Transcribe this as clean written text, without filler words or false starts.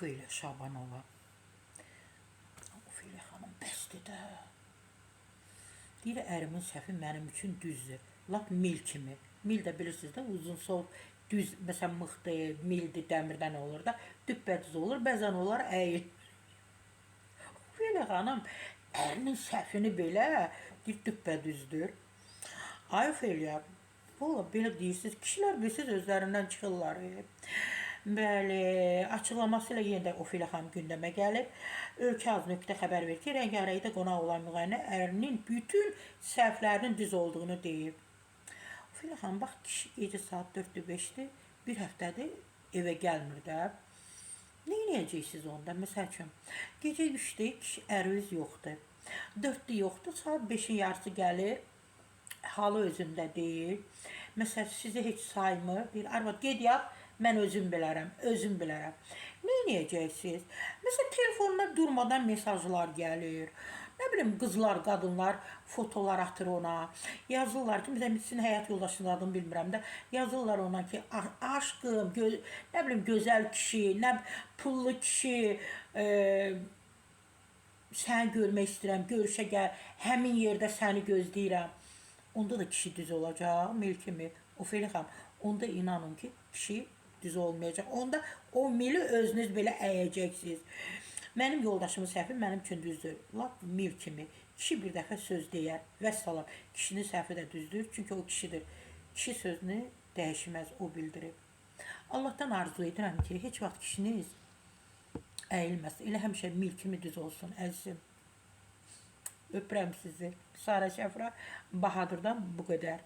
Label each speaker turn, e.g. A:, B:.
A: Ofeliya Şabanova. Ofeliya xanım bəsdir də. Deyir, ərimin səhvi mənim üçün düzdür. Lap mil kimi. Mil də bilirsiniz də, uzun sol, düz, məsələn, mıxdır, mildir, dəmirdən olur da, düppədüz olur, bəzən onlar əyil. Ofeliya xanım ərinin səhvini belə deyir, düppədüzdür. Ay Ofeliya, valla belə deyirsiniz, kişilər bilirsiniz özlərindən çıxırlar. Bəli, açıqlaması ilə yenə də Ofeliya xanım gündəmə gəlib. Ölkə Az.nöqtə xəbər verir ki, Rəngarəydə qonaq olan müğənni ərinin bütün səhvlərinin düz olduğunu deyib. Ofeliya xanım, bax, kişi gecə saat 4-dür, 5-dir, bir həftədir evə gəlmir də. Nə edəcəksiniz onda? Məsəl üçün, gecə 3-dür, kişi əri yoxdur. 4-dür yoxdur, saat 5-in yarısı gəlir, halı özündə deyil. Məsələn, sizi heç saymır, deyir, arvad, ged yat, mən özüm bilərəm, özüm bilərəm. Nə edəcəksiniz? Məsələn, telefonuna durmadan mesajlar gəlir. Nə bilim, qızlar, qadınlar fotolar atır ona. Yazırlar ki, məsələn, sizin həyat yoldaşınız adını bilmirəm də, yazırlar ona ki, aşkım, nə bilim, gözəl kişi, nə pullu kişi, səni görmək istəyirəm, görüşə gəl, həmin yerdə səni gözləyirəm. Onda da kişi düz olacaq, mil kimi. Ofeliya xanım, onda inanın ki, kişi düz olmayacaq. Onda o mili özünüz belə əyəcəksiniz. Mənim yoldaşımın səhvi mənim üçün düzdür. Lap mil kimi. Kişi bir dəfə söz deyər. Vəssalam. Kişinin səhvi də düzdür. Çünki o kişidir. Kişi sözünü dəyişməz, o bildirib. Allahdan arzu edirəm ki, heç vaxt kişiniz əyilməsin. Elə həmişə mil kimi düz olsun, əzizim. Öpürəm sizi. Sara Şəfra Bahadırdan bu qədər.